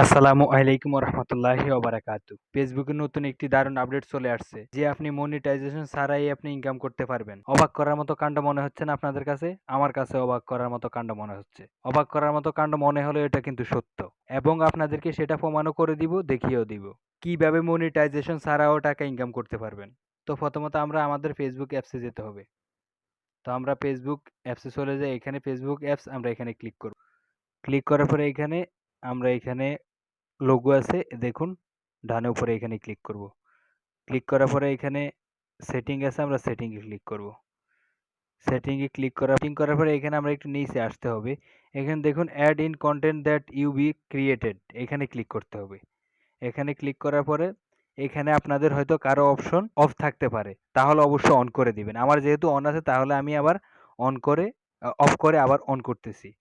আসসালামু আলাইকুম রহমতুল্লাহি ওবারাকাতু। ফেসবুকে নতুন একটি দারুণ আপডেট চলে আসছে যে আপনি মনিটাইজেশন ছাড়াই আপনি ইনকাম করতে পারবেন। অবাক করার মতো কাণ্ড মনে হচ্ছে না আপনাদের কাছে? আমার কাছে অবাক করার মতো কাণ্ড মনে হচ্ছে। অবাক করার মতো কাণ্ড মনে হলেও এটা কিন্তু সত্য এবং আপনাদেরকে সেটা প্রমাণও করে দিব, দেখিয়েও দিব কিভাবে মনিটাইজেশন ছাড়াও টাকা ইনকাম করতে পারবেন। তো প্রথমত আমরা আমাদের ফেসবুক অ্যাপসে যেতে হবে। তো আমরা ফেসবুক অ্যাপসে চলে যাই, এখানে ফেসবুক অ্যাপস আমরা এখানে ক্লিক করব। ক্লিক করার পরে আমরা এখানে লোগো আছে দেখুন, ডানে উপরে এখানে ক্লিক করব। ক্লিক করার পরে এখানে সেটিং আছে, আমরা সেটিং এ ক্লিক করব। সেটিং এ ক্লিক করার পরে এখানে আমরা একটু নিচে আসতে হবে। এখানে দেখুন add in content that you be created, এখানে ক্লিক করতে হবে। এখানে ক্লিক করার পরে এখানে আপনাদের হয়তো কারো অপশন অফ থাকতে পারে, তাহলে অবশ্যই অন করে দিবেন। আমার যেহেতু অন আছে তাহলে আমি আবার অন করে অফ করে আবার অন করতেছি।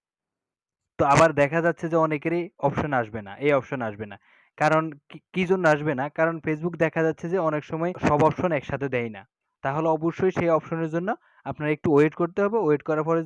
তো আবার দেখা যাচ্ছে যে অনেকেরই অপশন আসবে না, এই অপশন আসবে না। কারণ কি জন্য আসবে না? কারণ Facebook দেখা যাচ্ছে যে অনেক সময় সব অপশন একসাথে দেয় না। তাহলে অবশ্যই সেই অপশনের জন্য আপনার একটু ওয়েট করতে হবে। ওয়েট করার পরে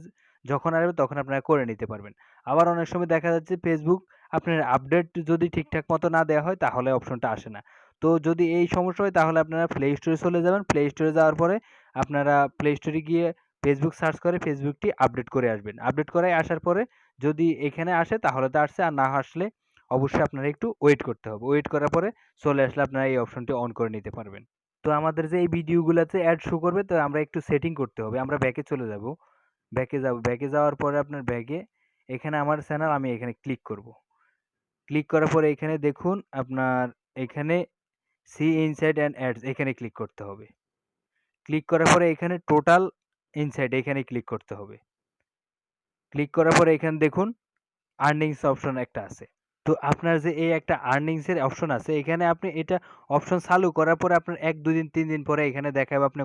যখন আসবে তখন আপনারা করে নিতে পারবেন। আবার অনেক সময় দেখা যাচ্ছে Facebook আপনার আপডেট যদি ঠিকঠাক মতো না দেওয়া হয় তাহলে অপশনটা আসে না। তো যদি এই সমস্যা হয় তাহলে আপনারা প্লে স্টোরে চলে যাবেন। প্লে স্টোরে যাওয়ার পরে আপনারা প্লে স্টোরে গিয়ে Facebook সার্চ করে ফেসবুকটি আপডেট করে আসবেন। আপডেট করে আসার পরে যদি এখানে আসে তাহলে তো আসছে, আর না আসলে অবশ্যই আপনারা একটু ওয়েট করতে হবে। ওয়েট করার পরে চলে আসলে আপনারা এই অপশনটি অন করে নিতে পারবেন। তো আমাদের যে এই ভিডিওগুলাতে অ্যাড শো করবে, তো আমরা একটু সেটিং করতে হবে। আমরা ব্যাকে চলে যাব। ব্যাকে যাওয়ার পরে আপনার ব্যাকে এখানে আমার চ্যানেল, আমি এখানে ক্লিক করব। ক্লিক করার পরে এখানে দেখুন আপনার এখানে সি ইনসাইড অ্যান্ড অ্যাডস, এখানে ক্লিক করতে হবে। ক্লিক করার পরে এখানে টোটাল ইনসাইড, এখানে ক্লিক করতে হবে। ক্লিক করার পরে এখানে দেখুন আর্নিংস অপশন একটা আছে। তো আপনার যে এই একটা আর্নিংস এর অপশন আছে, এখানে আপনি এটা অপশন চালু করার পরে আপনার ১, ২ দিন, ৩ দিন পরে এখানে দেখাবে আপনি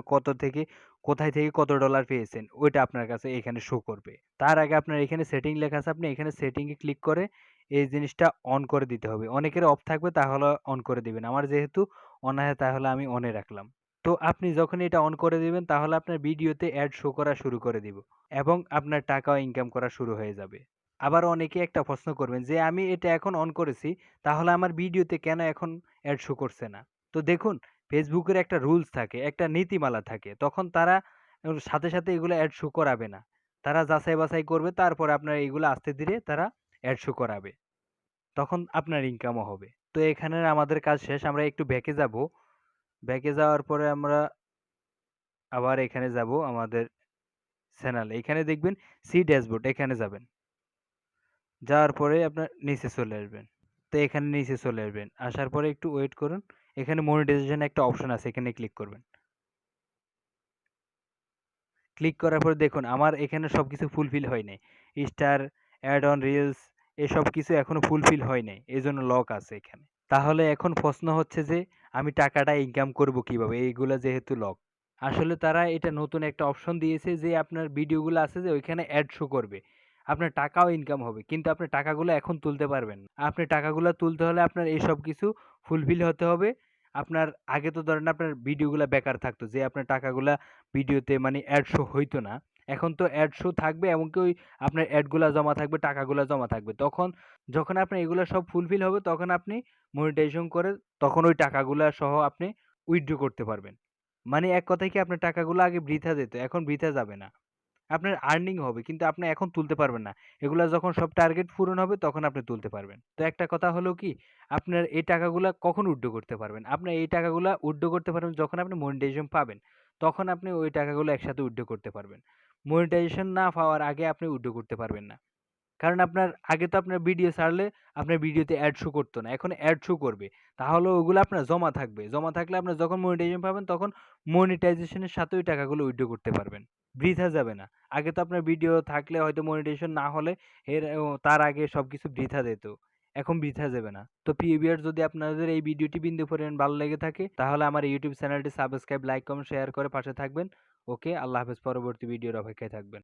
কোথায় থেকে কত ডলার পেয়েছেন। ওইটা আপনার কাছে এখানে শো করবে। তার আগে আপনার এখানে সেটিং লেখা আছে, আপনি এখানে সেটিং এ ক্লিক করে এই জিনিসটা অন করে দিতে হবে। অনেকের অফ থাকবে তাহলে অন করে দিবেন। আমার যেহেতু অন আছে তাহলে আমি অনে রাখলাম। তো আপনি যখন এটা অন করে দিবেন তাহলে আপনার ভিডিওতে অ্যাড শো করা শুরু করে দিব এবং আপনার টাকাও ইনকাম করা শুরু হয়ে যাবে। আবার অনেকে একটা প্রশ্ন করবেন যে আমি এটা এখন অন করেছি, তাহলে আমার ভিডিওতে কেন এখন অ্যাড শো করছে না? তো দেখুন, ফেসবুকের একটা রুলস থাকে, একটা নীতিমালা থাকে। তখন তারা সাথে, সাথে এগুলো অ্যাড শো করাবে না। তারা যাচাই বাছাই করবে, তারপরে আপনার এগুলো আস্তে ধীরে তারা অ্যাড শো করাবে। তখন আপনার ইনকামও হবে। তো এখানে আমাদের কাজ শেষ। আমরা একটু ব্যাকে যাব। ব্যাকে যাওয়ার পরে আমরা আবার এখানে যাব আমাদের চ্যানেলে। এখানে দেখবেন সি ড্যাশবোর্ড, এখানে যাবেন। যাওয়ার পরে আপনার নিচে চলে আসবেন। তো এখানে নিচে চলে আসবেন। আসার পরে একটু ওয়েট করুন। এখানে মনিটাইজেশন একটা অপশন আছে, এখানে ক্লিক করবেন। ক্লিক করার পরে দেখুন আমার এখানে সবকিছু ফুলফিল হয় নাই। স্টার, অ্যাড অন রিলস এসব কিছু এখনো ফুলফিল হয় নাই। এজন্য লক আছে এখানে। তাহলে এখন প্রশ্ন হচ্ছে যে আমি টাকাটা ইনকাম করব কিভাবে? এইগুলা যেহেতু লক। আসলে তারা এটা নতুন একটা অপশন দিয়েছে যে আপনার ভিডিওগুলো আছে যে ওইখানে অ্যাড শো করবে। আপনার টাকাও ইনকাম হবে। কিন্তু আপনি টাকাগুলো এখন তুলতে পারবেন না। আপনি টাকাগুলো তুলতে হলে আপনার এইসব কিছু ফুলফিল হতে হবে। আপনার আগে তো ধরেন আপনার ভিডিওগুলা বেকার থাকতো যে আপনার টাকাগুলা ভিডিওতে মানে অ্যাড শো হইতো না। এখন তো অ্যাড শো থাকবে, এমনকি ওই আপনার অ্যাডগুলা জমা থাকবে, টাকাগুলা জমা থাকবে। তখন যখন আপনার এগুলা সব ফুলফিল হবে তখন আপনি মনিটাইজেশন করে তখন ওই টাকাগুলা সহ আপনি উইথড্র করতে পারবেন। মানে এক কথায় কি আপনার টাকাগুলো আগে বৃথা যেত, এখন বৃথা যাবে না। আপনার আর্নিং হবে কিন্তু আপনি এখন তুলতে পারবেন না। এগুলা যখন সব টার্গেট পূরণ হবে তখন আপনি তুলতে পারবেন। তো একটা কথা হলো কি, আপনার এই টাকাগুলা কখন উইথড্র করতে পারবেন? আপনার এই টাকাগুলা উইথড্র করতে পারবেন যখন আপনি মনিটাইজেশন পাবেন। তখন আপনি ওই টাকাগুলো একসাথে উইথড্র করতে পারবেন। মনিটাইজেশন না পাওয়ার আগে আপনি উইথড্র করতে পারবেন না। কারণ আপনার আগে তো আপনার ভিডিও ছাড়লে আপনার ভিডিওতে অ্যাড শো করতো না। এখন অ্যাড শো করবে। তাহলে ওগুলো আপনার জমা থাকবে। জমা থাকলে আপনার যখন মনিটাইজেশন পাবেন তখন মনিটাইজেশন এর সাথে ওই টাকাগুলো উইথড্র করতে পারবেন। বৃথা যাবে না। আগে তো আপনার ভিডিও থাকলে হয়তো মনিটাইজেশন না হলে তার আগে সবকিছু বৃথা যেত। এখন বৃথা যাবে না। তো প্রিয় ভিউয়ার্স, যদি আপনাদের এই ভিডিওটি বিন্দু পরিমাণ ভালো লেগে থাকে তাহলে আমার ইউটিউব চ্যানেলটি সাবস্ক্রাইব, লাইক, কমেন্ট, শেয়ার করে পাশে থাকবেন। ওকে, আল্লাহ হাফেজ। পরবর্তী ভিডিওর অপেক্ষায় থাকবেন।